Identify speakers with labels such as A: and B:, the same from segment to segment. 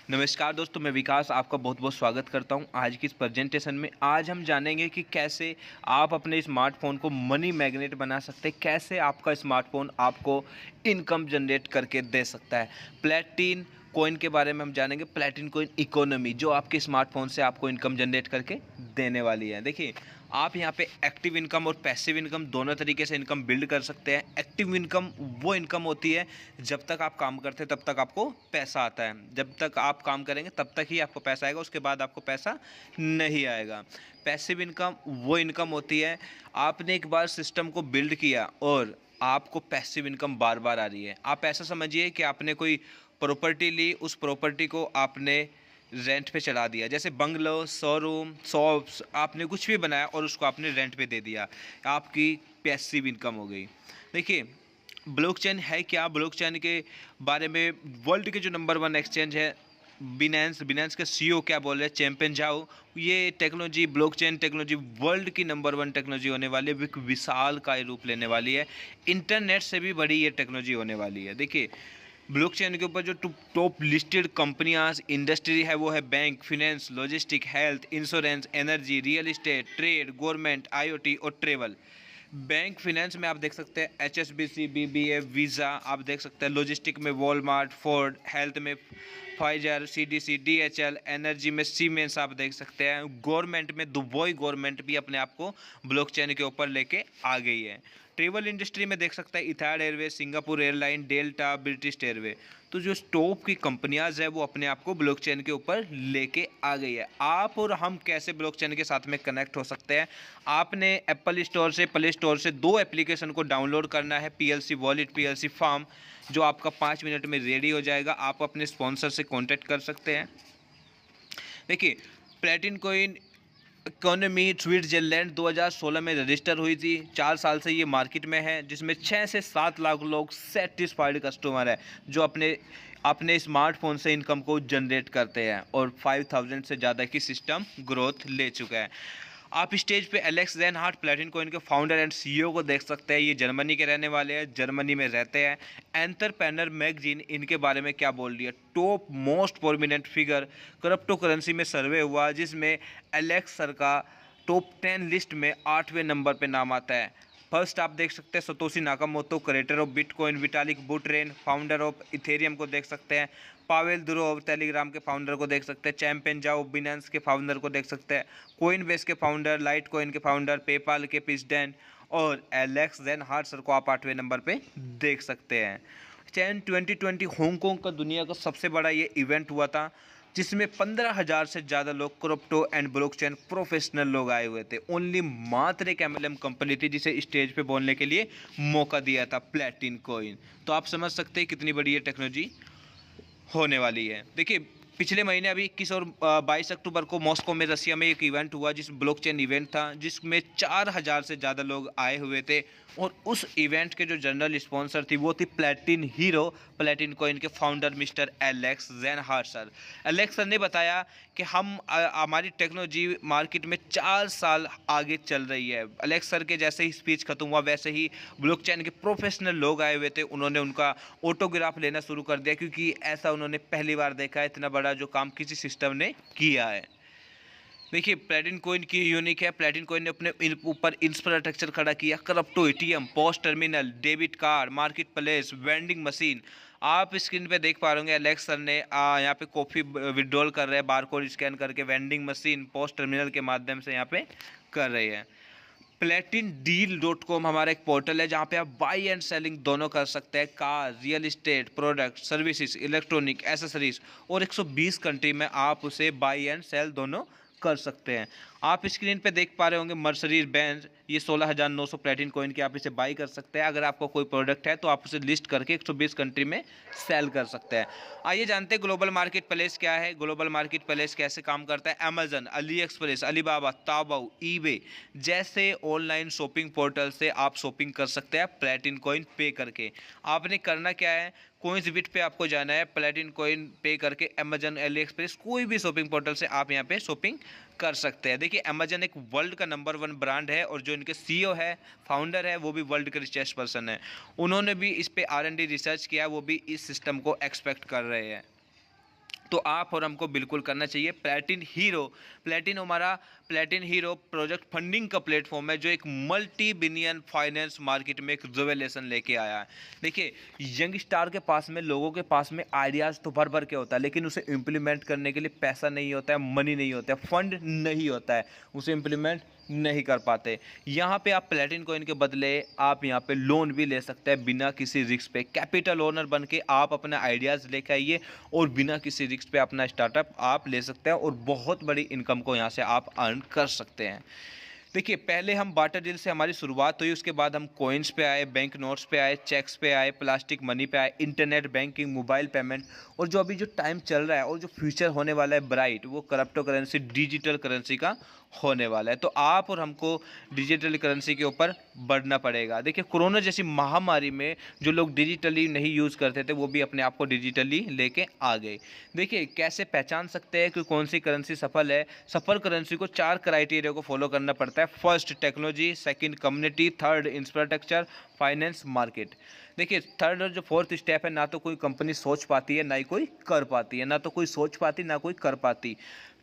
A: नमस्कार दोस्तों, मैं विकास आपका बहुत बहुत स्वागत करता हूं आज की इस प्रेजेंटेशन में। आज हम जानेंगे कि कैसे आप अपने स्मार्टफोन को मनी मैग्नेट बना सकते हैं, कैसे आपका स्मार्टफोन आपको इनकम जनरेट करके दे सकता है। प्लेटिन कॉइन के बारे में हम जानेंगे, प्लेटिन कॉइन इकोनॉमी जो आपके स्मार्टफोन से आपको इनकम जनरेट करके देने वाली है। देखिए, आप यहाँ पे एक्टिव इनकम और पैसिव इनकम दोनों तरीके से इनकम बिल्ड कर सकते हैं। एक्टिव इनकम वो इनकम होती है जब तक आप काम करते हैं तब तक आपको पैसा आता है। जब तक आप काम करेंगे तब तक ही आपको पैसा आएगा, उसके बाद आपको पैसा नहीं आएगा। पैसिव इनकम वो इनकम होती है, आपने एक बार सिस्टम को बिल्ड किया और आपको पैसिव इनकम बार बार आ रही है। आप ऐसा समझिए कि आपने कोई प्रॉपर्टी ली, उस प्रॉपर्टी को आपने रेंट पे चला दिया, जैसे बंगलो, शोरूम, शॉप्स, आपने कुछ भी बनाया और उसको आपने रेंट पे दे दिया, आपकी पैसिव इनकम हो गई। देखिए, ब्लॉकचेन है क्या? ब्लॉकचेन के बारे में वर्ल्ड के जो नंबर 1 एक्सचेंज है बिनेंस के सीईओ क्या बोल रहे हैं, चैंपियन जाओ, ये टेक्नोलॉजी, ब्लॉकचेन टेक्नोलॉजी वर्ल्ड की नंबर 1 टेक्नोलॉजी होने वाली है, एक विशाल का रूप लेने वाली है। इंटरनेट से भी बड़ी ये टेक्नोलॉजी होने वाली है। देखिए, ब्लॉकचेन के ऊपर जो टॉप लिस्टेड कंपनियां इंडस्ट्री है वो है bank, finance, logistic, health, insurance, energy, real estate, trade, government, IoT और ट्रेवल। बैंक फिनेंस में आप देख सकते हैं एचएसबीसी, बीबीए, वीज़ा, आप देख सकते हैं लॉजिस्टिक में वॉलमार्ट, फोर्ड, हेल्थ में फाइजर, सीडीसी, डीएचएल, एनर्जी में सीमेंस आप देख सकते हैं। गवर्नमेंट में दुबई गवर्नमेंट भी अपने आप को ब्लॉकचेन के ऊपर लेके आ गई है। ट्रेवल इंडस्ट्री में देख सकते हैं Etihad airway, Singapore airline, Delta, British airway. तो जो टॉप की कंपनियाज है वो अपने आप को ब्लॉकचेन के ऊपर लेके आ गई है। आप और हम कैसे ब्लॉकचेन के साथ में कनेक्ट हो सकते हैं? आपने एप्पल स्टोर से, प्ले स्टोर से 2 एप्लीकेशन को डाउनलोड करना है, पीएलसी वॉलेट, पीएलसी फार्म, जो आपका 5 मिनट में रेडी हो जाएगा। आप अपने स्पॉन्सर से कॉन्टैक्ट कर सकते हैं। देखिए, प्लेटिन कॉइन इकोनॉमी स्विट्जरलैंड 2016 में रजिस्टर हुई थी। 4 साल से ये मार्केट में है, जिसमें 6 से 7 लाख लोग सेटिस्फाइड कस्टमर है जो अपने स्मार्टफोन से इनकम को जनरेट करते हैं और 5000 से ज़्यादा की सिस्टम ग्रोथ ले चुका है। आप स्टेज पे एलेक्स जेनहार्ट, प्लेटिन कॉइन के फाउंडर एंड सीईओ को देख सकते हैं। ये जर्मनी के रहने वाले हैं, जर्मनी में रहते हैं। एंटरप्रेन्योर मैगजीन इनके बारे में क्या बोल रही है? Top most prominent figure crypto currency में सर्वे हुआ जिसमें एलेक्स सर का टॉप 10 लिस्ट में 8वें नंबर पे नाम आता है। फर्स्ट आप देख सकते हैं Satoshi Nakamoto, creator of bitcoin, Vitalik Buterin, founder of Ethereum को देख सकते हैं। पावेल दुरोव, टेलीग्राम के फाउंडर को देख सकते हैं। चैंपियन जाओ, बिनेंस के फाउंडर को देख सकते हैं। कोइनबेस के फाउंडर, लाइट कॉइन के फाउंडर, पेपाल के प्रेसिडेंट और एलेक्स जेनहार्ट सर को आप 8वें नंबर पे देख सकते हैं। चैन 2020 हांगकांग का दुनिया का सबसे बड़ा ये इवेंट हुआ था जिसमें 15,000 से ज़्यादा लोग क्रिप्टो एंड ब्लॉकचेन प्रोफेशनल लोग आए हुए थे। ओनली मात्र एक एमएलएम कंपनी थी जिसे स्टेज पे बोलने के लिए मौका दिया था, प्लेटिन कॉइन। तो आप समझ सकते हैं कितनी बड़ी ये टेक्नोलॉजी होने वाली है। देखिए, पिछले महीने अभी 21 और 22 अक्टूबर को मॉस्को में, रसिया में एक इवेंट हुआ जिस ब्लॉकचेन इवेंट था जिसमें 4000 से ज़्यादा लोग आए हुए थे और उस इवेंट के जो जनरल स्पॉन्सर थी वो थी प्लेटिन हीरो, प्लेटिन कॉइन के founder mister Alex Jenhart sir. Alex sir ने बताया कि हमारी टेक्नोलॉजी मार्केट में 4 साल आगे चल रही है। एलेक्स सर के जैसे ही स्पीच खत्म हुआ वैसे ही ब्लॉकचेन के प्रोफेशनल लोग आए हुए थे, उन्होंने उनका ऑटोग्राफ लेना शुरू कर दिया क्योंकि ऐसा उन्होंने पहली बार देखा है, इतना बड़ा जो काम किसी सिस्टम ने किया है। देखिए, प्लेटिन कॉइन की यूनिक है। प्लेटिन कॉइन ने अपने ऊपर इंफ्रास्ट्रक्चर खड़ा किया, crypto ATM, post terminal, debit card, market place, vending machine. आप स्क्रीन पे देख पा रहे होंगे एलेक्स सर ने यहाँ पे कॉफ़ी विड्रॉल कर रहे हैं, बारकोड स्कैन करके वेंडिंग मशीन, पोस्ट टर्मिनल के माध्यम से यहाँ पे कर रही है। platindeal.com हमारा एक पोर्टल है जहाँ पे आप बाई एंड सेलिंग दोनों कर सकते हैं। Car, real estate, product, services, electronic, accessories और 120 कंट्री में आप उसे बाई एंड सेल दोनों कर सकते हैं। आप स्क्रीन पे देख पा रहे होंगे मर्सडीज बेंज, ये 16,900 प्लेटिन कॉइन की आप इसे बाई कर सकते हैं। अगर आपको कोई प्रोडक्ट है तो आप उसे लिस्ट करके 120 कंट्री में सेल कर सकते हैं। आइए जानते हैं ग्लोबल मार्केट प्लेस क्या है, ग्लोबल मार्केट प्लेस कैसे काम करता है। Amazon, AliExpress, Alibaba, Taobao, eBay जैसे ऑनलाइन शॉपिंग पोर्टल से आप शॉपिंग कर सकते हैं प्लेटिन कॉइन पे करके। आपने करना क्या है, कोइंसबिट पे आपको जाना है, प्लेटिन कॉइन पे करके अमेजन, अली एक्सप्रेस कोई भी शॉपिंग पोर्टल से आप यहाँ पे शॉपिंग कर सकते हैं। देखिए, अमेजन एक वर्ल्ड का नंबर 1 ब्रांड है और जो इनके सीईओ है, फाउंडर है, वो भी वर्ल्ड के रिचेस्ट पर्सन है। उन्होंने भी इस पे R&D रिसर्च किया, वो भी इस सिस्टम को एक्सपेक्ट कर रहे हैं। तो आप और हमको बिल्कुल करना चाहिए। प्लेटिन हीरो प्रोजेक्ट फंडिंग का प्लेटफॉर्म है जो एक मल्टी बिलियन फाइनेंस मार्केट में एक रिवोल्यूशन लेके आया है। देखिए, यंग स्टार के पास में, लोगों के पास में आइडियाज़ तो भर भर के होता है, लेकिन उसे इम्प्लीमेंट करने के लिए पैसा नहीं होता है, मनी नहीं होता है, फंड नहीं होता है, उसे इम्प्लीमेंट नहीं कर पाते। यहाँ पे आप प्लेटिन कॉइन के बदले आप यहाँ पे लोन भी ले सकते हैं बिना किसी रिस्क पे। कैपिटल ओनर बन के आप अपना आइडियाज़ लेके आइए और बिना किसी रिस्क पे अपना स्टार्टअप आप ले सकते हैं और बहुत बड़ी इनकम को यहाँ से आप अर्न कर सकते हैं। देखिए, पहले हम बाटर डील से हमारी शुरुआत हुई, उसके बाद हम कॉइन्स पे आए, बैंक नोट्स पे आए, चेक्स पे आए, प्लास्टिक मनी पे आए, इंटरनेट बैंकिंग, मोबाइल पेमेंट, और जो अभी जो टाइम चल रहा है और जो फ्यूचर होने वाला है ब्राइट, वो क्रिप्टो करेंसी, डिजिटल करेंसी का होने वाला है। तो आप और हमको डिजिटल करेंसी के ऊपर बढ़ना पड़ेगा। देखिए, कोरोना जैसी महामारी में जो लोग डिजिटली नहीं यूज़ करते थे वो भी अपने आप को डिजिटली लेके आ गए। देखिए, कैसे पहचान सकते हैं कि कौन सी करेंसी सफल है। सफल करेंसी को 4 क्राइटेरिया को फॉलो करना पड़ता है। First, technology; second, community; third, infrastructure; finance, market. देखिए, थर्ड और जो फोर्थ स्टेप है, ना तो कोई कंपनी सोच पाती है ना ही कोई कर पाती है, ना तो कोई सोच पाती ना कोई कर पाती।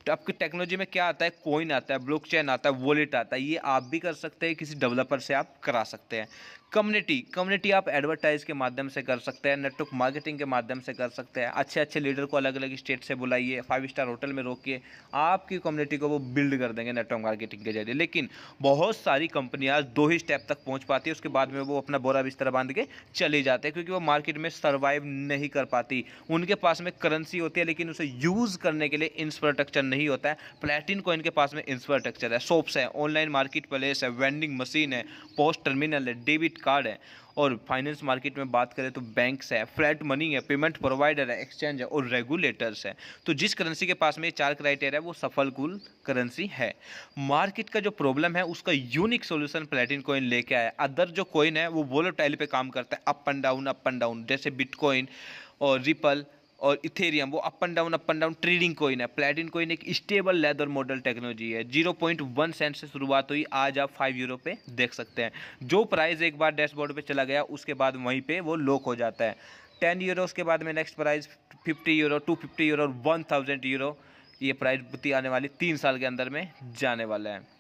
A: तो आपकी टेक्नोलॉजी में क्या आता है? कॉइन आता है, ब्लॉकचेन आता है, वॉलेट आता है। ये आप भी कर सकते हैं, किसी डेवलपर से आप करा सकते हैं। कम्युनिटी आप एडवर्टाइज के माध्यम से कर सकते हैं, नेटवर्क मार्केटिंग के माध्यम से कर सकते हैं। अच्छे अच्छे लीडर को अलग अलग स्टेट से बुलाइए, 5 स्टार होटल में रोकिए, आपकी कम्युनिटी को वो बिल्ड कर देंगे नेटवर्क मार्केटिंग के जरिए। लेकिन बहुत सारी कंपनियां 2 ही स्टेप तक पहुंच पाती है, उसके बाद में वो अपना बोरा बिस्तर बांध के चले जाते हैं, क्योंकि वो मार्केट में सर्वाइव नहीं कर पाती। उनके पास में करेंसी होती है लेकिन उसे यूज़ करने के लिए इंफ्रास्ट्रक्चर नहीं होता है। प्लेटिन कॉइन के पास में इंफ्रास्ट्रक्चर है, शॉप्स है, ऑनलाइन मार्केट प्लेस है, वेंडिंग मशीन है, पोस्ट टर्मिनल है, डेबिट कार्ड है, और फाइनेंस मार्केट में बात करें तो बैंक्स है, फ्लैट मनी है, पेमेंट प्रोवाइडर है, एक्सचेंज है और रेगुलेटर्स है। तो जिस करेंसी के पास में 4 क्राइटेरिया है वो सफल कूल करेंसी है। मार्केट का जो प्रॉब्लम है उसका यूनिक सॉल्यूशन प्लेटिन कॉइन लेके आया। अदर जो कॉइन है वो वोलेटाइल पे काम करता है, अप एंड डाउन, जैसे बिटकॉइन और रिपल और इथेरियम, वो up and down trading coin है। प्लेटिन कॉइन एक स्टेबल लेदर मॉडल टेक्नोलॉजी है। 0.1 सेंट से शुरुआत हुई, आज आप 5 यूरो पे देख सकते हैं। जो प्राइस एक बार डैशबोर्ड पे चला गया उसके बाद वहीं पे वो लॉक हो जाता है। 10 यूरो, उसके बाद में नेक्स्ट प्राइस 50 यूरो, 250 यूरो और 1000 यूरो। ये प्राइस आने वाली 3 साल के अंदर में जाने वाला है।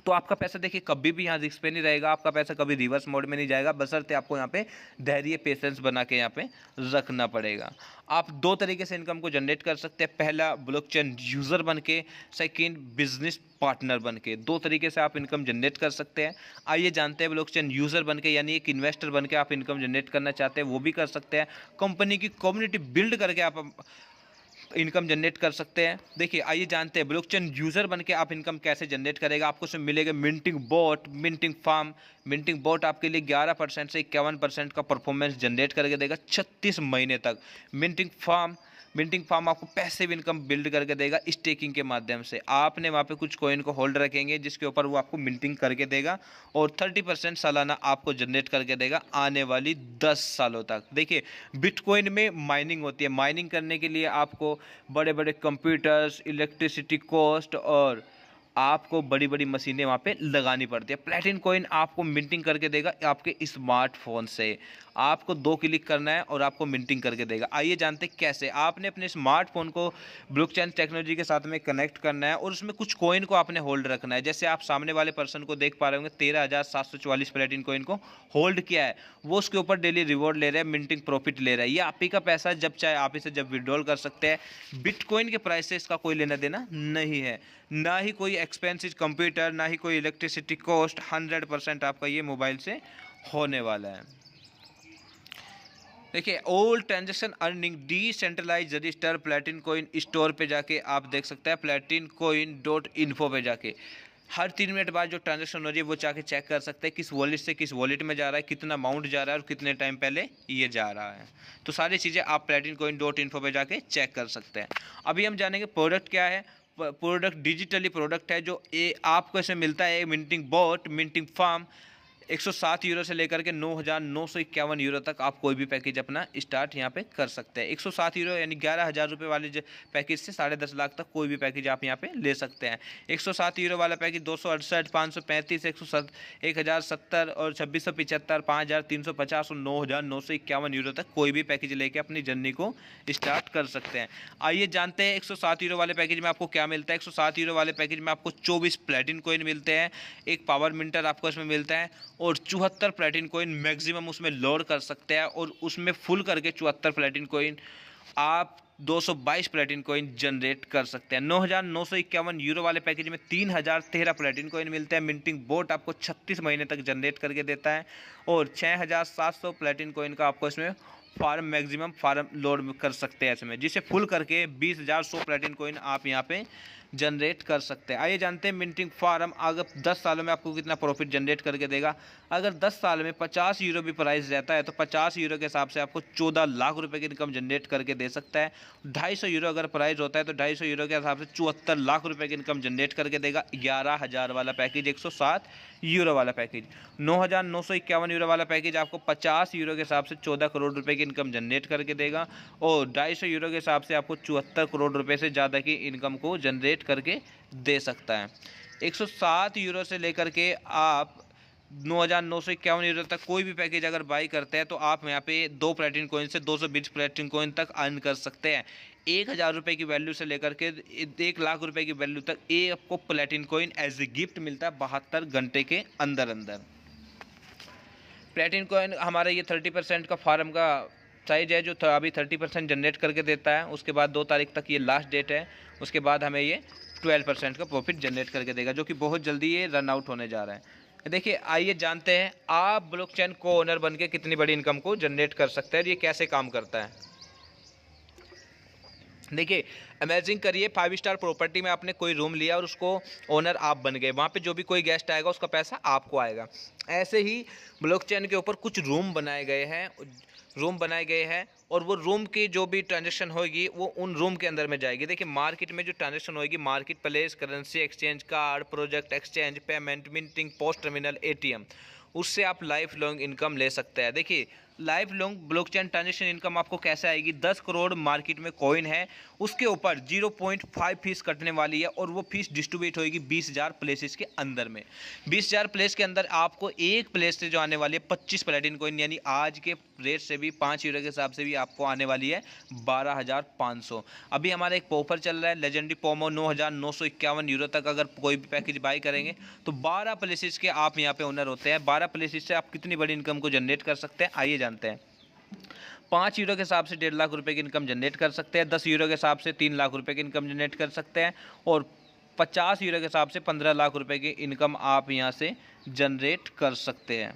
A: तो आपका पैसा देखिए कभी भी यहाँ रिस्क पे नहीं रहेगा, आपका पैसा कभी रिवर्स मोड में नहीं जाएगा, बशर्ते आपको यहाँ पे धैर्य, पेशेंस बना के यहाँ पे रखना पड़ेगा। आप 2 तरीके से इनकम को जनरेट कर सकते हैं। पहला, ब्लॉकचेन यूज़र बन के; सेकेंड, बिजनेस पार्टनर बन के। 2 तरीके से आप इनकम जनरेट कर सकते हैं। आइए जानते हैं, ब्लॉकचेन यूज़र बन के यानी एक इन्वेस्टर बन के आप इनकम जनरेट करना चाहते हैं वो भी कर सकते हैं। कंपनी की कम्युनिटी बिल्ड करके आप इनकम जनरेट कर सकते हैं। देखिए, आइए जानते हैं ब्लॉकचेन यूज़र बन के आप इनकम कैसे जनरेट करेगा। आपको उसमें मिलेगा minting bot, minting farm. Minting bot आपके लिए 11% से 51% का परफॉर्मेंस जनरेट करके देगा 36 महीने तक। मिंटिंग फार्म आपको पैसिव इनकम बिल्ड करके देगा स्टेकिंग के माध्यम से। आपने वहाँ पे कुछ कॉइन को होल्ड रखेंगे जिसके ऊपर वो आपको मिंटिंग करके देगा और 30% सालाना आपको जनरेट करके देगा आने वाली 10 सालों तक। देखिए, बिटकॉइन में माइनिंग होती है। माइनिंग करने के लिए आपको बड़े बड़े कंप्यूटर्स, इलेक्ट्रिसिटी कॉस्ट और आपको बड़ी बड़ी मशीनें वहाँ पे लगानी पड़ती है। प्लेटिन कॉइन आपको मिंटिंग करके देगा आपके स्मार्टफोन से। आपको 2 क्लिक करना है और आपको मिंटिंग करके देगा। आइए जानते हैं कैसे। आपने अपने स्मार्टफोन को ब्लॉकचेन टेक्नोलॉजी के साथ में कनेक्ट करना है और उसमें कुछ कॉइन को आपने होल्ड रखना है। जैसे आप सामने वाले पर्सन को देख पा रहे होंगे, 13,744 प्लेटिन कॉइन को होल्ड किया है, वो उसके ऊपर डेली रिवॉर्ड ले रहा है, मिंटिंग प्रॉफिट ले रहा है। ये आप ही का पैसा, जब चाहे आप इसे जब विड्रॉल कर सकते हैं। बिटकॉइन के प्राइस से इसका कोई लेना देना नहीं है, ना ही कोई एक्सपेंसिव कंप्यूटर, ना ही कोई इलेक्ट्रिसिटी कॉस्ट। 100% आपका ये मोबाइल से होने वाला है। देखिए, all transaction earning decentralize register Platin coin store पे जाके आप देख सकते हैं। platincoin.info पे जाके हर 3 मिनट बाद जो ट्रांजेक्शन हो रही है वो जाके चेक कर सकते हैं, किस वॉलेट से किस वॉलेट में जा रहा है, कितना अमाउंट जा रहा है और कितने टाइम पहले ये जा रहा है। तो सारी चीज़ें आप platincoin.info पे जाके चेक कर सकते हैं। अभी हम जानेंगे प्रोडक्ट क्या है। प्रोडक्ट डिजिटली प्रोडक्ट है जो आपको इसमें मिलता है। Minting bot, minting farm, 107 euro से लेकर के 9,951 यूरो तक आप कोई भी पैकेज अपना स्टार्ट यहाँ पे कर सकते हैं। 107 यूरो यानी 11,000 रुपये वाले पैकेज से 10.5 लाख तक कोई भी पैकेज आप यहाँ पे ले सकते हैं। 107 यूरो वाला पैकेज 268, 535, 1,070 और 2,675, 5,350 और 9,951 यूरो तक कोई भी पैकेज लेके अपनी जर्नी को स्टार्ट कर सकते हैं। आइए जानते हैं 107 यूरो वाले पैकेज में आपको क्या मिलता है। 107 यूरो वाले पैकेज में आपको 24 प्लेटिन कोइन मिलते हैं, एक पावर मिंटर आपको इसमें मिलता है और 74 प्लेटिन कोइन मैक्सिमम उसमें लोड कर सकते हैं और उसमें फुल करके 74 प्लेटिन कोइन आप 222 प्लेटिन कोइन जनरेट कर सकते हैं। 9,951 यूरो वाले पैकेज में 3,013 प्लेटिन कोइन मिलते हैं। मिंटिंग बोट आपको 36 महीने तक जनरेट करके देता है और 6,700 प्लेटिन कोइन का आपको इसमें फार्म मैक्सिमम फार्म लोड कर सकते हैं इसमें, जिसे फुल करके 20,100 प्लेटिन कोइन आप यहाँ पे जनरेट कर सकते हैं। आइए जानते हैं मिंटिंग फार्म अगर 10 सालों में आपको कितना प्रॉफिट जनरेट करके देगा। अगर 10 साल में 50 यूरो भी प्राइस रहता है तो 50 यूरो के हिसाब से आपको 14 लाख रुपए की इनकम जनरेट करके दे सकता है। 250 यूरो अगर प्राइस होता है तो 250 यूरो के हिसाब से 74 लाख रुपए की इनकम जनरेट करके देगा। 11,000 वाला पैकेज, 107 यूरो वाला पैकेज। 9,951 यूरो वाला पैकेज आपको 50 यूरो के हिसाब से 14 करोड़ रुपए की इनकम जनरेट करके देगा और 250 यूरो के हिसाब से आपको 74 करोड़ रुपए से ज़्यादा की इनकम को जनरेट करके दे सकता है। 107 यूरो से लेकर के आप 9,951 यूरो तक कोई भी पैकेज अगर बाई करते हैं तो आप यहाँ पे 2 प्लेटिन कोइन से 220 प्लेटिन कोइन तक अर्न कर सकते हैं। 1,000 रुपये की वैल्यू से लेकर के 1 लाख रुपए की वैल्यू तक ये आपको प्लेटिन कोइन एज ए गिफ्ट मिलता है 72 घंटे के अंदर अंदर। प्लेटिन कोइन हमारा ये 30% का फार्म का साइज है जो अभी 30% जनरेट करके देता है। उसके बाद 2 तारीख तक ये लास्ट डेट है, उसके बाद हमें ये 12% का प्रॉफिट जनरेट करके देगा, जो कि बहुत जल्दी ये रन आउट होने जा रहा है। देखिए आइए जानते हैं आप ब्लॉकचेन को ओनर बन के कितनी बड़ी इनकम को जनरेट कर सकते हैं और ये कैसे काम करता है। देखिए इमेजिन करिए 5 स्टार प्रॉपर्टी में आपने कोई रूम लिया और उसको ओनर आप बन गए। वहाँ पे जो भी कोई गेस्ट आएगा उसका पैसा आपको आएगा। ऐसे ही ब्लॉकचेन के ऊपर कुछ रूम बनाए गए हैं और वो रूम की जो भी ट्रांजैक्शन होगी वो उन रूम के अंदर में जाएगी। देखिए मार्केट में जो ट्रांजैक्शन होगी, market place, currency exchange, card, project exchange, payment, minting, post terminal, ATM, उससे आप लाइफ लॉन्ग इनकम ले सकते हैं। देखिए life long blockchain transaction income आपको कैसे आएगी। 10 करोड़ मार्केट में कॉइन है, उसके ऊपर 0.5 फीस कटने वाली है और वो फीस डिस्ट्रीब्यूट होगी 20,000 प्लेसेस के अंदर में। 20,000 प्लेस के अंदर आपको एक प्लेस से जो आने वाली है 25 प्लेटिन कॉइन, यानी आज के रेट से भी 5 यूरो के हिसाब से भी आपको आने वाली है 12,500। अभी हमारा एक ऑफर चल रहा है लेजेंडरी पोमो 9,951 यूरो तक अगर कोई भी पैकेज बाई करेंगे तो 12 प्लेसेस के आप यहाँ पे ओनर होते हैं। 12 प्लेसेस से आप कितनी बड़ी इनकम को जनरेट कर सकते हैं आइए जानते हैं। 5 यूरो के हिसाब से 1.5 लाख रुपए की इनकम जनरेट कर सकते हैं। 10 यूरो के हिसाब से 3 लाख रुपए की इनकम जनरेट कर सकते हैं और 50 यूरो के हिसाब से 15 लाख रुपए की इनकम आप यहाँ से जनरेट कर सकते हैं।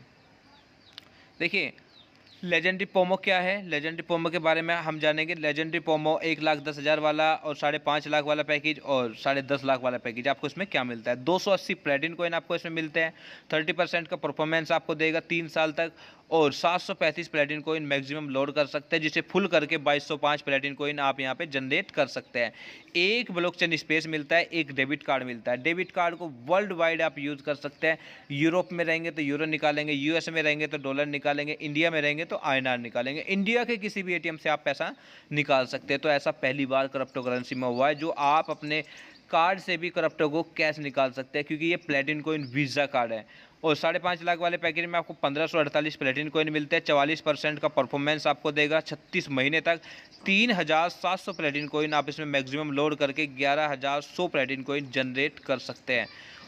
A: देखिए लेजेंडरी पोमो क्या है, लेजेंडरी पोमो के बारे में हम जानेंगे। लेजेंडरी पोमो 1,10,000 वाला और 5.5 लाख वाला पैकेज और 10.5 लाख वाला पैकेज आपको इसमें क्या मिलता है। 280 प्लेटिन कोइन आपको इसमें मिलते हैं। 30% का परफॉर्मेंस आपको देगा 3 साल तक और 735 प्लेटिन कोइन मैक्सिमम लोड कर सकते हैं, जिसे फुल करके 2,205 प्लेटिन कोइन आप यहाँ पे जनरेट कर सकते हैं। एक ब्लॉकचेन स्पेस मिलता है, एक डेबिट कार्ड मिलता है। डेबिट कार्ड को वर्ल्ड वाइड आप यूज़ कर सकते हैं। यूरोप में रहेंगे तो यूरो निकालेंगे, US में रहेंगे तो डॉलर निकालेंगे, इंडिया में रहेंगे तो INR निकालेंगे। इंडिया के किसी भी ATM से आप पैसा निकाल सकते हैं। तो ऐसा पहली बार क्रिप्टो करेंसी में हुआ है जो आप अपने कार्ड से भी क्रिप्टो को कैश निकाल सकते हैं, क्योंकि ये प्लेटिन कोइन वीज़ा कार्ड है। और 5.5 लाख वाले पैकेज में आपको 1,548 प्लेटिन कोइन मिलते हैं। 44% का परफॉर्मेंस आपको देगा 36 महीने तक। 3,700 प्लेटिन कोइन आप इसमें मैक्सिमम लोड करके 11,100 प्लेटिन कोइन जनरेट कर सकते हैं।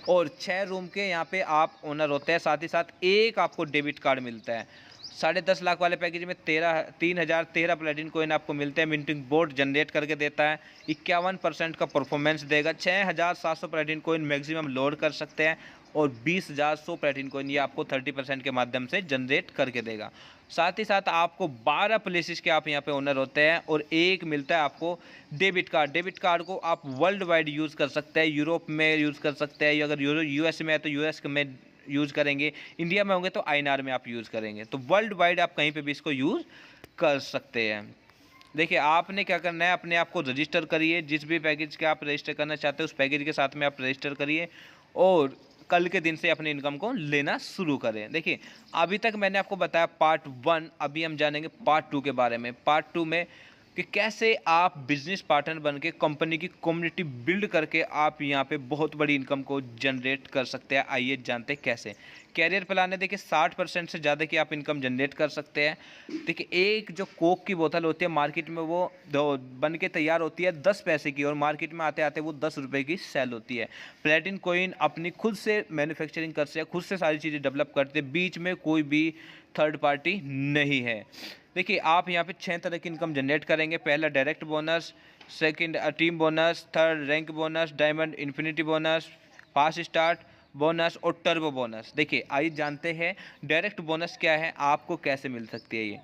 A: और 6 रूम के यहाँ पे आप ओनर होते हैं। साथ ही साथ एक आपको डेबिट कार्ड मिलता है। 10.5 लाख वाले पैकेज में 3,013 प्लेटिन कोइन आपको मिलते हैं। मिंटिंग बोर्ड जनरेट करके देता है। 51% का परफॉर्मेंस देगा। 6,700 प्लेटिन कोइन मैक्सिमम लोड कर सकते हैं और 20,100 प्लेटिन कोइन ये आपको 30% के माध्यम से जनरेट करके देगा। साथ ही साथ आपको 12 प्लेसेस के आप यहाँ पे ओनर होते हैं और एक मिलता है आपको डेबिट कार्ड। डेबिट कार्ड को आप वर्ल्ड वाइड यूज़ कर सकते हैं। यूरोप में यूज़ कर सकते हैं, अगर US में है तो US में यूज़ करेंगे, इंडिया में होंगे तो INR में आप यूज़ करेंगे। तो वर्ल्ड वाइड आप कहीं पे भी इसको यूज़ कर सकते हैं। देखिए आपने क्या करना है, अपने आप को रजिस्टर करिए। जिस भी पैकेज के आप रजिस्टर करना चाहते हैं उस पैकेज के साथ में आप रजिस्टर करिए और कल के दिन से अपनी इनकम को लेना शुरू करें। देखिए, अभी तक मैंने आपको बताया पार्ट 1, अभी हम जानेंगे पार्ट 2 के बारे में। पार्ट 2 में कि कैसे आप बिजनेस पार्टनर बन के कंपनी की कम्युनिटी बिल्ड करके आप यहाँ पे बहुत बड़ी इनकम को जनरेट कर सकते हैं। आइए जानते हैं कैसे। कैरियर प्लान है, देखिए 60% से ज़्यादा की आप इनकम जनरेट कर सकते हैं। देखिए, एक जो कोक की बोतल होती है मार्केट में, वो बन के तैयार होती है 10 पैसे की, और मार्केट में आते आते वो 10 रुपये की सेल होती है। प्लेटिन कॉइन अपनी खुद से मैन्युफैक्चरिंग करते हैं, खुद से सारी चीज़ें डेवलप करते हैं, बीच में कोई भी थर्ड पार्टी नहीं है। देखिए, आप यहाँ पे 6 तरह की इनकम जनरेट करेंगे। पहला direct bonus, second team bonus, third rank bonus, diamond infinity bonus, fast start bonus और टर्बो बोनस। देखिए, आइए जानते हैं डायरेक्ट बोनस क्या है, आपको कैसे मिल सकती है ये।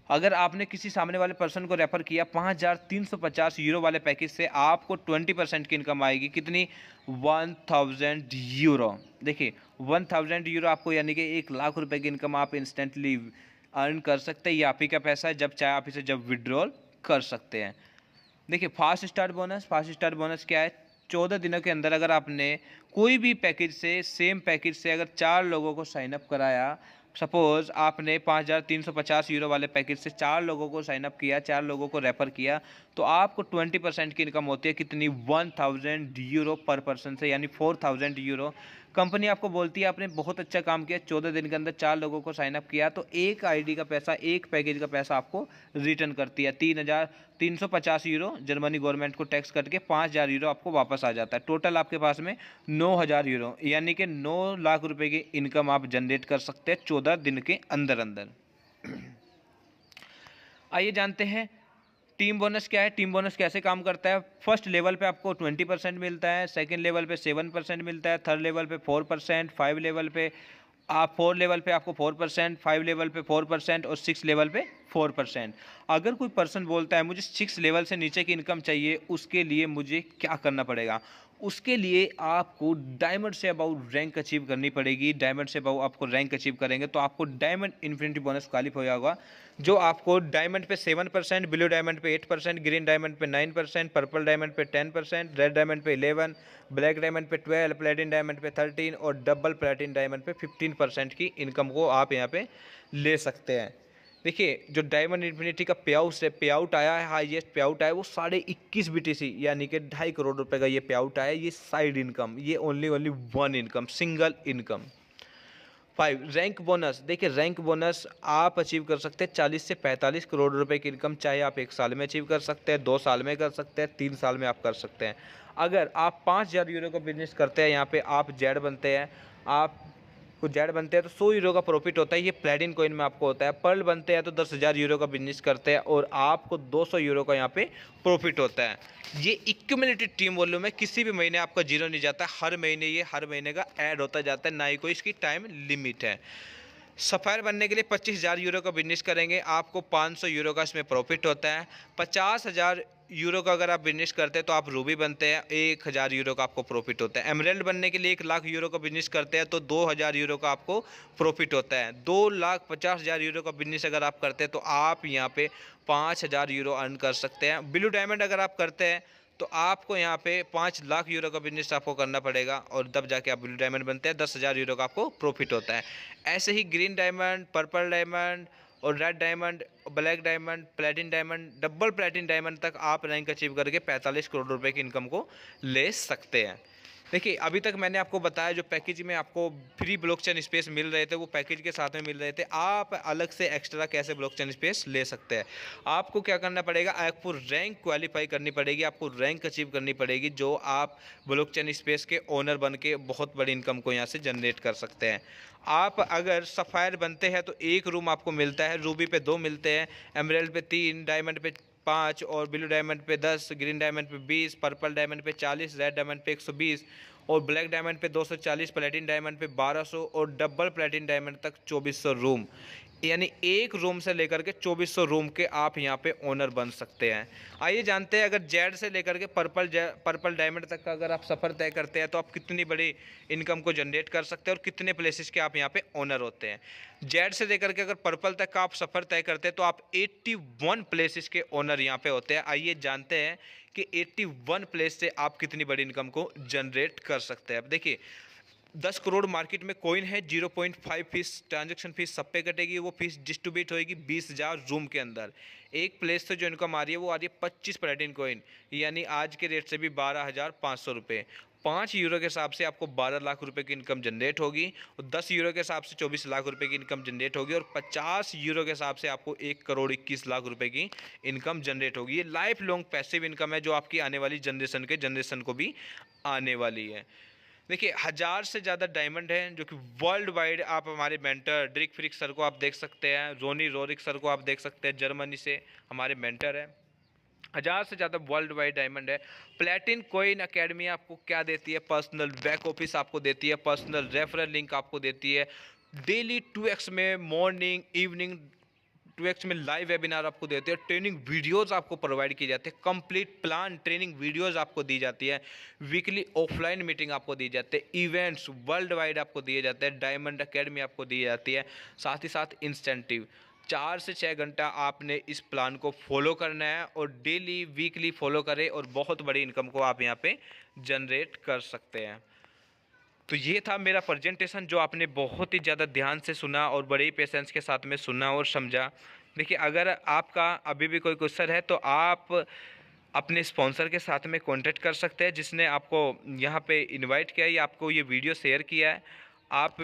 A: अगर आपने किसी सामने वाले पर्सन को रेफर किया 5350 यूरो वाले पैकेज से, आपको 20% की इनकम आएगी। कितनी? 1000 यूरो। देखिए, 1000 यूरो आपको यानी कि 1 लाख रुपए की इनकम आप इंस्टेंटली अर्न कर सकते हैं। ये आप ही का पैसा है, जब चाहे आप इसे जब विड्रॉल कर सकते हैं। देखिए, fast start bonus. Fast start bonus क्या है? 14 दिनों के अंदर अगर आपने कोई भी पैकेज से, सेम पैकेज से अगर 4 लोगों को साइन अप कराया, सपोज आपने 5350 यूरो वाले पैकेज से 4 लोगों को साइन अप किया, 4 लोगों को रेफर किया, तो आपको 20% की इनकम होती है। कितनी? 1000 यूरो पर पर्सन से, यानी 4000 यूरो। कंपनी आपको बोलती है आपने बहुत अच्छा काम किया, 14 दिन के अंदर 4 लोगों को साइन अप किया, तो एक आईडी का पैसा, एक पैकेज का पैसा आपको रिटर्न करती है। 3,350 यूरो जर्मनी गवर्नमेंट को टैक्स करके 5000 यूरो आपको वापस आ जाता है। टोटल आपके पास में 9000 यूरो, यानी कि 9 लाख रुपए की इनकम आप जनरेट कर सकते हैं 14 दिन के अंदर अंदर। आइए जानते हैं टीम बोनस क्या है। टीम बोनस कैसे काम करता है। फर्स्ट लेवल पे आपको 20% मिलता है, सेकंड लेवल पे 7% मिलता है, थर्ड लेवल पे 4%, 5 लेवल पे 4 लेवल पे आपको 4%, 5 लेवल पे 4% और 6 लेवल पे 4%। अगर कोई पर्सन बोलता है मुझे 6 लेवल से नीचे की इनकम चाहिए, उसके लिए मुझे क्या करना पड़ेगा? उसके लिए आपको डायमंड से अबाउ रैंक अचीव करनी पड़ेगी। डायमंड से अबाउ आपको रैंक अचीव करेंगे तो आपको डायमंड इन्फिनिटी बोनस क्वालिफाई होगा, जो आपको डायमंड पे 7%, ब्लू डायमंड पे 8%, ग्रीन डायमंड पे 9%, पर्पल डायमंड पे 10%, रेड डायमंड पे 11%, ब्लैक डायमंड पे 12%, प्लेटिन डायमंड पे 13% और डबल प्लेटिन डायमंड पे 15% की इनकम को आप यहाँ पे ले सकते हैं। देखिए, जो डायमंड इन्फिनिटी का पे आउट आया है, हाईएस्ट पे आउट आया है वो 21.5 BTC, यानी कि 2.5 करोड़ रुपए का ये पे आउट आया है। ये साइड इनकम, ये only one income, single income. 5 rank bonus. देखिए, रैंक बोनस आप अचीव कर सकते हैं 40 से 45 करोड़ रुपए की इनकम, चाहे आप 1 साल में अचीव कर सकते हैं, 2 साल में कर सकते हैं, 3 साल में आप कर सकते हैं। अगर आप 5000 यूरो का बिजनेस करते हैं, यहाँ पे आप जेड बनते हैं, आप कुछ जेड बनते हैं तो 100 यूरो का प्रॉफिट होता है। ये प्लेटिन कॉइन में आपको होता है। पर्ल बनते हैं तो 10,000 यूरो का बिजनेस करते हैं और आपको 200 यूरो का यहाँ पे प्रॉफिट होता है। ये एक्यूमुलेटेड टीम वॉल्यूम है, किसी भी महीने आपका जीरो नहीं जाता, हर महीने का ऐड होता जाता है, ना ही कोई इसकी टाइम लिमिट है। सफ़ायर बनने के लिए 25,000 यूरो का बिजनेस करेंगे, आपको 500 यूरो का इसमें प्रॉफिट होता है। 50,000 यूरो का अगर आप बिजनेस करते हैं तो आप रूबी बनते हैं, 1,000 यूरो का आपको प्रॉफिट होता है। एमराल्ड बनने के लिए 1 लाख यूरो का बिजनेस करते हैं तो 2,000 यूरो का आपको प्रॉफिट होता है। 2,50,000 यूरो का बिजनेस अगर आप करते हैं तो आप यहाँ पे 5,000 यूरो अर्न कर सकते हैं। ब्लू डायमंड अगर आप करते हैं तो आपको यहाँ पे 5 लाख यूरो का बिजनेस आपको करना पड़ेगा और तब जाके आप ब्लू डायमंड बनते हैं, 10,000 यूरो का आपको प्रॉफिट होता है। ऐसे ही ग्रीन डायमंड, पर्पल डायमंड और red diamond, black diamond, प्लेटिन diamond, double प्लेटिन diamond तक आप रैंक अचीव करके 45 करोड़ रुपए की इनकम को ले सकते हैं। देखिए, अभी तक मैंने आपको बताया जो पैकेज में आपको फ्री ब्लॉकचेन स्पेस मिल रहे थे वो पैकेज के साथ में मिल रहे थे। आप अलग से एक्स्ट्रा कैसे ब्लॉकचेन स्पेस ले सकते हैं? आपको क्या करना पड़ेगा, आपको रैंक क्वालिफाई करनी पड़ेगी, आपको रैंक अचीव करनी पड़ेगी, जो आप ब्लॉकचेन स्पेस के ओनर बन के बहुत बड़ी इनकम को यहाँ से जनरेट कर सकते हैं। आप अगर सफ़ायर बनते हैं तो 1 रूम आपको मिलता है, रूबी पे 2 मिलते हैं, एमराल्ड पे 3, डायमंड पे 5 और ब्लू डायमंड पे 10, ग्रीन डायमंड पे 20, पर्पल डायमंड पे 40, रेड डायमंड पे 120 और ब्लैक डायमंड पे 240, प्लेटिन डायमंड पे 1200 और डबल प्लेटिन डायमंड तक 2400 रूम, यानी 1 रूम से लेकर के 2400 रूम के आप यहाँ पे ओनर बन सकते हैं। आइए जानते हैं, अगर जेड से लेकर के पर्पल डायमंड तक का अगर आप सफ़र तय करते हैं तो आप कितनी बड़ी इनकम को जनरेट कर सकते हैं और कितने प्लेसेस के आप यहाँ पे ओनर होते हैं। जेड से लेकर के अगर पर्पल तक का आप सफ़र तय करते हैं तो आप 81 प्लेसेस के ओनर यहाँ पे होते हैं। आइए जानते हैं कि 81 प्लेस से आप कितनी बड़ी इनकम को जनरेट कर सकते हैं। अब देखिए, 10 करोड़ मार्केट में कॉइन है, 0.5 फीस ट्रांजैक्शन फीस सब पे कटेगी। वो फीस डिस्ट्रीब्यूट होएगी 20,000 रूम के अंदर। एक प्लेस से जो इनकम आ रही है वो आ रही है 25 प्लेटिन कॉइन, यानी आज के रेट से भी 12,500 रुपये। 5 यूरो के हिसाब से आपको 12 लाख रुपए की इनकम जनरेट होगी, और 10 यूरो के हिसाब से 24 लाख रुपए की इनकम जनरेट होगी, और 50 यूरो के हिसाब से आपको 1 करोड़ 21 लाख रुपए की इनकम जनरेट होगी। ये लाइफ लॉन्ग पैसिव इनकम है जो आपकी आने वाली जनरेशन को भी आने वाली है। देखिए 1000 से ज़्यादा डायमंड हैं जो कि वर्ल्ड वाइड। आप हमारे मेंटर ड्रिक फ्रिक सर को आप देख सकते हैं, रोनी रोरिक सर को आप देख सकते हैं, जर्मनी से हमारे मेंटर हैं। 1000 से ज़्यादा वर्ल्ड वाइड डायमंड है। प्लेटिन कॉइन अकेडमी आपको क्या देती है? पर्सनल बैक ऑफिस आपको देती है, पर्सनल रेफरल लिंक आपको देती है, डेली 2x में मॉर्निंग इवनिंग 2x में लाइव वेबिनार आपको देते हैं, ट्रेनिंग वीडियोस आपको प्रोवाइड की जाती है, कंप्लीट प्लान ट्रेनिंग वीडियोस आपको दी जाती है, वीकली ऑफलाइन मीटिंग आपको दी जाती है, इवेंट्स वर्ल्ड वाइड आपको दिए जाते हैं, डायमंड अकेडमी आपको दी जाती है, साथ ही साथ इंसेंटिव। 4 से 6 घंटा आपने इस प्लान को फॉलो करना है, और डेली वीकली फॉलो करें, और बहुत बड़ी इनकम को आप यहाँ पे जनरेट कर सकते हैं। तो ये था मेरा प्रेजेंटेशन जो आपने बहुत ही ज़्यादा ध्यान से सुना और बड़े ही पेशेंस के साथ में सुना और समझा। देखिए अगर आपका अभी भी कोई क्वेश्चन है तो आप अपने स्पॉन्सर के साथ में कांटेक्ट कर सकते हैं, जिसने आपको यहाँ पे इनवाइट किया है या आपको ये वीडियो शेयर किया है। आप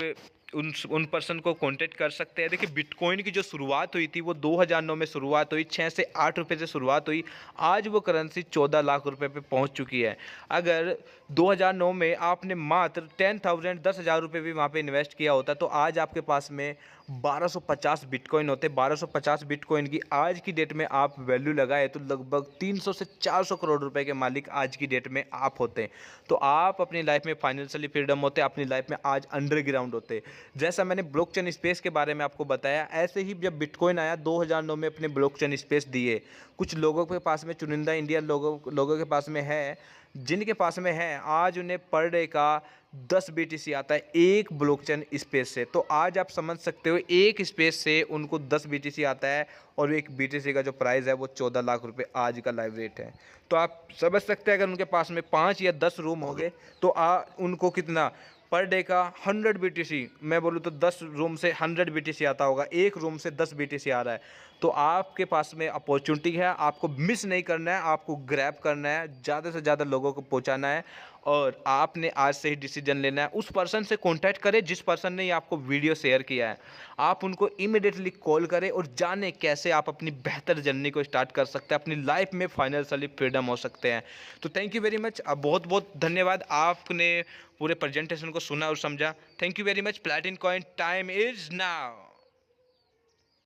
A: उन पर्सन को कांटेक्ट कर सकते हैं। देखिए बिटकॉइन की जो शुरुआत हुई थी वो 2009 में शुरुआत हुई, 6 से 8 रुपये से शुरुआत हुई। आज वो करेंसी 14 लाख रुपए पे पहुंच चुकी है। अगर 2009 में आपने मात्र 10,000 रुपये भी वहाँ पे इन्वेस्ट किया होता तो आज आपके पास में 1250 बिटकॉइन होते। 1250 बिटकॉइन की आज की डेट में आप वैल्यू लगाए तो लगभग 300 से 400 करोड़ रुपए के मालिक आज की डेट में आप होते। तो आप अपनी लाइफ में फाइनेंशियली फ्रीडम होते, अपनी लाइफ में आज अंडरग्राउंड होते। जैसा मैंने ब्लॉकचेन स्पेस के बारे में आपको बताया, ऐसे ही जब बिटकॉइन आया 2009 में अपने ब्लॉकचेन स्पेस दिए। कुछ लोगों के पास में, चुनिंदा इंडियन लोगों के पास में है, जिनके पास में है आज उन्हें पर डे का 10 BTC आता है एक ब्लॉकचेन स्पेस से। तो आज आप समझ सकते हो एक स्पेस से उनको 10 BTC आता है, और एक BTC का जो प्राइस है वो 14 लाख रुपए आज का लाइव रेट है। तो आप समझ सकते हैं अगर उनके पास में 5 या 10 रूम हो गए तो उनको कितना पर डे का 100 BTC, मैं बोलूँ तो 10 रूम से 100 BTC आता होगा, एक रूम से 10 BTC आ रहा है। तो आपके पास में अपॉर्चुनिटी है, आपको मिस नहीं करना है, आपको ग्रैब करना है, ज़्यादा से ज़्यादा लोगों को पहुंचाना है, और आपने आज से ही डिसीजन लेना है। उस पर्सन से कांटेक्ट करें जिस पर्सन ने आपको वीडियो शेयर किया है, आप उनको इमीडिएटली कॉल करें और जानें कैसे आप अपनी बेहतर जर्नी को स्टार्ट कर सकते हैं, अपनी लाइफ में फाइनेंशियली फ्रीडम हो सकते हैं। तो थैंक यू वेरी मच, बहुत बहुत धन्यवाद, आपने पूरे प्रेजेंटेशन को सुना और समझा। Thank you very much. प्लैटिन coin time is now.